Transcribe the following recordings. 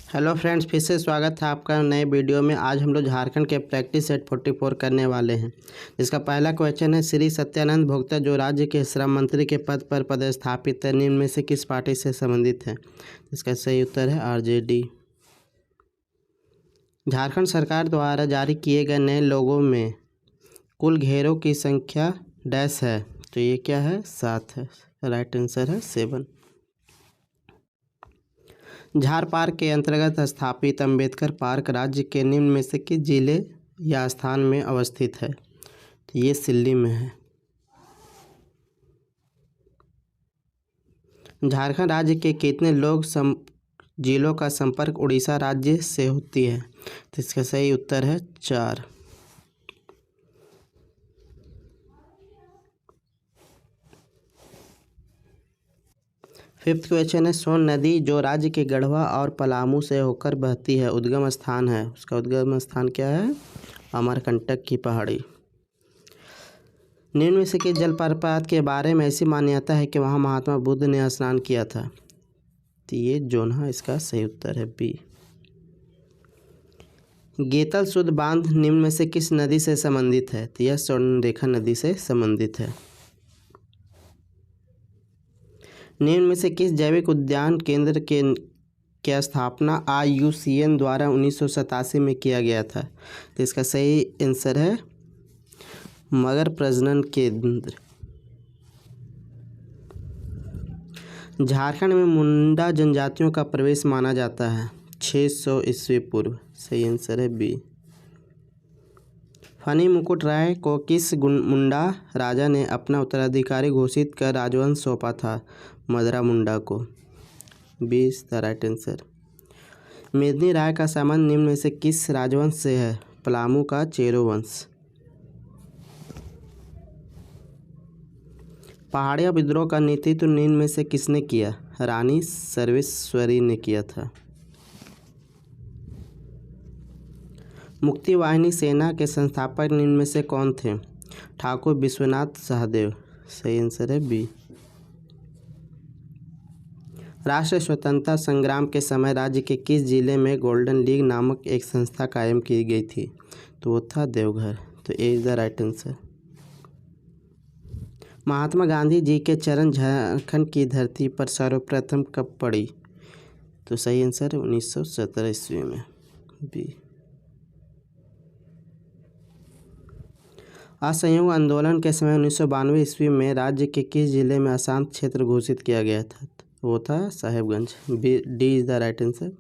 Hello friends, फिर से स्वागत है आपका नए वीडियो में। आज हम लोग झारखंड के प्रैक्टिस सेट 44 करने वाले हैं। इसका पहला क्वेश्चन है, श्री सत्यानंद भोक्ता जो राज्य के श्रम मंत्री के पद पर पदस्थापित है, निम्न में से किस पार्टी से संबंधित है? इसका सही उत्तर है आरजेडी। झारखंड सरकार द्वारा जारी किए गए नए लोगों में कुल घेरों की संख्या डैश है, तो ये क्या है? 7 है। राइट आंसर है 7। झार पार्क के अंतर्गत स्थापित अंबेडकर पार्क राज्य के निम्न में से किस जिले या स्थान में अवस्थित है? तो ये सिल्ली में है। झारखंड राज्य के कितने जिलों का संपर्क उड़ीसा राज्य से होती है? तो इसका सही उत्तर है 4। फिफ्थ क्वेश्चन है, सोन नदी जो राज्य के गढ़वा और पलामू से होकर बहती है, उद्गम स्थान है, उसका उद्गम स्थान क्या है? अमरकंटक की पहाड़ी। निम्न में से किस जलप्रपात के बारे में ऐसी मान्यता है कि वहाँ महात्मा बुद्ध ने स्नान किया था? तो ये जोन्हा इसका सही उत्तर है बी। गेतल शुद्ध बांध निम्न में से किस नदी से संबंधित है? तो यह स्वर्णरेखा नदी से संबंधित है। निम्न में से किस जैविक उद्यान केंद्र की स्थापना IUCN द्वारा 1987 में किया गया था? तो इसका सही आंसर है मगर प्रजनन केंद्र। झारखंड में मुंडा जनजातियों का प्रवेश माना जाता है 600 ईस्वी पूर्व। सही आंसर है बी। फनी मुकुट राय को किस मुंडा राजा ने अपना उत्तराधिकारी घोषित कर राजवंश सौंपा था? मदरा मुंडा को। B is the right answer. Medini Rai का संबंध निम्न में से किस राजवंश से है? पलामू का चेरो वंश। पहाड़िया विद्रोह का नेतृत्व निम्न में से किसने किया? रानी सर्वेश्वरी ने किया था। मुक्ति वाहिनी सेना के संस्थापक निम्न में से कौन थे? ठाकुर विश्वनाथ सहदेव। सही आंसर है बी। राष्ट्रीय स्वतंत्रता संग्राम के समय राज्य के किस जिले में गोल्डन लीग नामक एक संस्था कायम की गई थी? तो वो था देवघर। तो ए is the right answer. Mahatma Gandhi ji के चरण झारखंड की धरती पर सर्वप्रथम कब पड़ी? तो सही आंसर है 1917 ईस्वी में बी। असहयोग आंदोलन के समय 1992 ईस्वी में राज्य के किस जिले में अशांत क्षेत्र घोषित किया गया था? वो था Sahebganj. D is the right answer.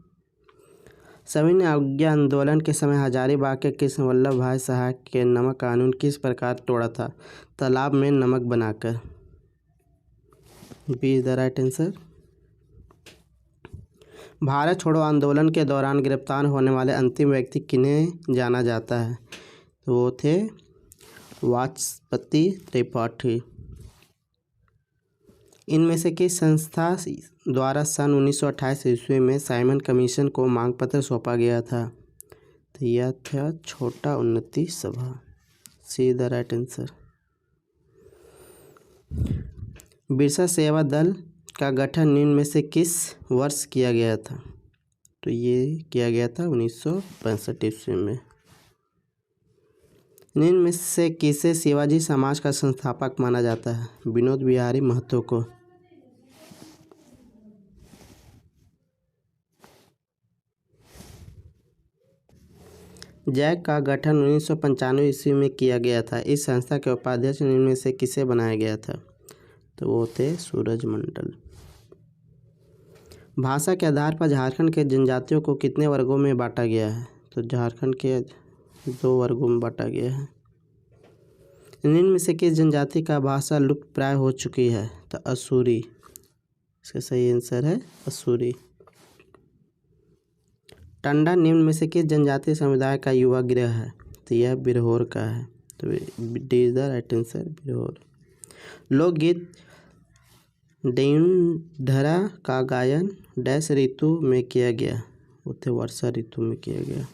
सविनय अवज्ञा आंदोलन के समय हजारीबाग के कृष्ण वल्लभ भाई साहब के नमक कानून किस प्रकार तोड़ा था? तालाब में नमक बनाकर। B is the right answer. Bharat छोड़ो आंदोलन के दौरान गिरफ्तार होने वाले अंतिम व्यक्ति किन्हें जाना जाता है? तो वो थे वाचस्पति त्रिपाठी। इनमें से किस संस्था द्वारा सन 1928 ईस्वी में साइमन कमीशन को मांग पत्र सौंपा गया था? तो यह था छोटा उन्नति सभा। See the right answer. Birsa सेवा दल का गठन निम्न में से किस वर्ष किया गया था? तो ये किया गया था 1965 ईस्वी में। निम्न में से किसे शिवाजी समाज का संस्थापक माना जाता है? विनोद बिहारी महतो को। जैक का गठन 1995 ईस्वी में किया गया था। इस संस्था के उपाध्यक्ष निम्न में से किसे बनाया गया था? तो वो थे सूरज मंडल। भाषा के आधार पर झारखंड के जनजातियों को कितने वर्गों में बांटा गया है? तो झारखंड के 2 वर्गों में बांटा गया है। निम्न में से किस जनजाति का भाषा लुप्त प्राय हो चुकी है? तो असूरी। इसका सही आंसर है असूरी। टंडा निम्न में से किस जनजातीय समुदाय का युवा गृह है? तो यह बिरहोर का है। तो D is the right answer Birhor. लोकगीत डेउढरा का गायन डैश ऋतु में किया गया? वो थे वर्षा ऋतु में किया गया।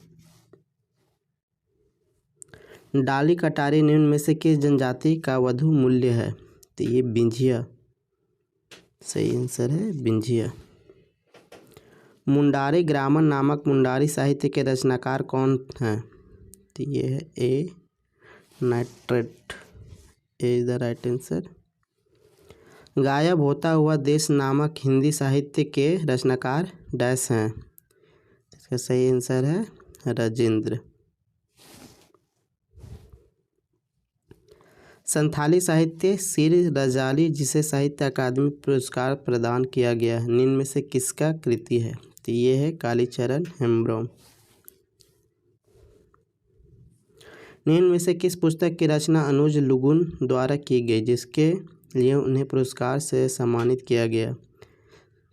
डाली कटारी निम्न में से किस जनजाति का वधु मूल्य है? तो ये बिंझिया। सही आंसर है बिंझिया। मुंडारी ग्रामर नामक मुंडारी साहित्य के रचनाकार कौन हैं? तो ये है A nitrate, A is the right answer. गायब होता हुआ देश नामक हिंदी साहित्य के रचनाकार डैश हैं? इसका सही आंसर है राजेंद्र। संथाली साहित्य सिर रजाली जिसे साहित्य अकादमी पुरस्कार प्रदान किया गया है, निम्न में से किसका कृति है? तो ये है कालीचरण हेम्ब्रोम। निम्न में से किस पुस्तक की रचना अनुज लुगुन द्वारा की गई जिसके लिए उन्हें पुरस्कार से सम्मानित किया गया?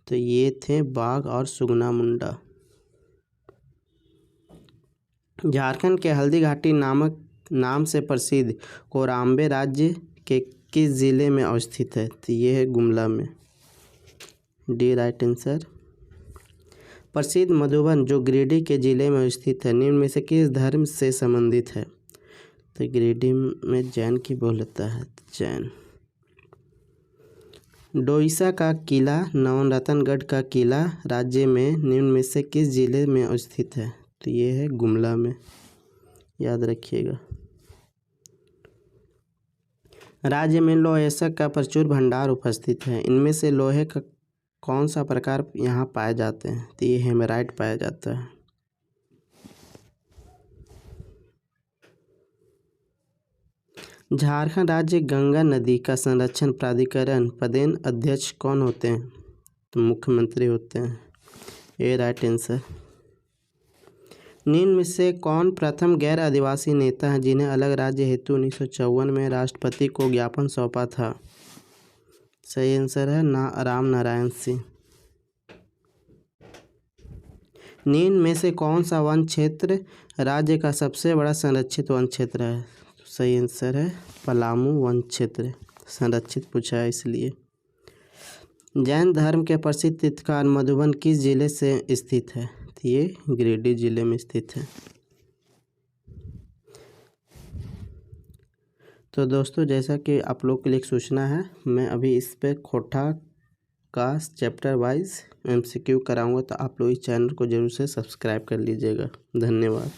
तो ये थे बाघ और सुगना मुंडा। झारखंड के हल्दी घाटी नामक नाम से प्रसिद्ध कोराम्बे राज्य के किस जिले में अवस्थित है? तो ये है गुमला में, डी राइट आंसर। प्रसिद्ध मधुबन जो गिरिडीह के जिले में स्थित है, निम्न में से किस धर्म से संबंधित है? तो गिरिडीह में जैन की बहुलता है, जैन। डोईसा का किला नवरत्नगढ़ का किला राज्य में निम्न में से किस जिले में स्थित है? तो ये है गुमला में, याद रखिएगा। राज्य में लोहेसक का प्रचुर भंडार उपस्थित है, इनमें से लोहे का कौन सा प्रकार यहाँ पाए जाते हैं? तो ये हेमेराइट पाया जाता है। झारखंड राज्य गंगा नदी का संरक्षण प्राधिकरण पदेन अध्यक्ष कौन होते हैं? तो मुख्यमंत्री होते हैं, ये राइट आंसर। निम्न में से कौन प्रथम गैर आदिवासी नेता हैं जिन्हें अलग राज्य हेतु 1954 में राष्ट्रपति को ज्ञापन सौंपा था? सही आंसर है राम नारायण सिंह। निम्न में से कौन सा वन क्षेत्र राज्य का सबसे बड़ा संरक्षित वन क्षेत्र है? सही आंसर है पलामू वन क्षेत्र, संरक्षित पूछा है इसलिए। जैन धर्म के प्रसिद्ध तीर्थस्थान मधुबन किस जिले से स्थित है? ये गिरिडीह जिले में स्थित है। तो दोस्तों जैसा कि आप लोग के लिए एक सूचना है, मैं अभी इस पे खोटा का चैप्टर वाइज MCQ कराऊंगा, तो आप लोग इस चैनल को जरूर से सब्सक्राइब कर लीजिएगा। धन्यवाद।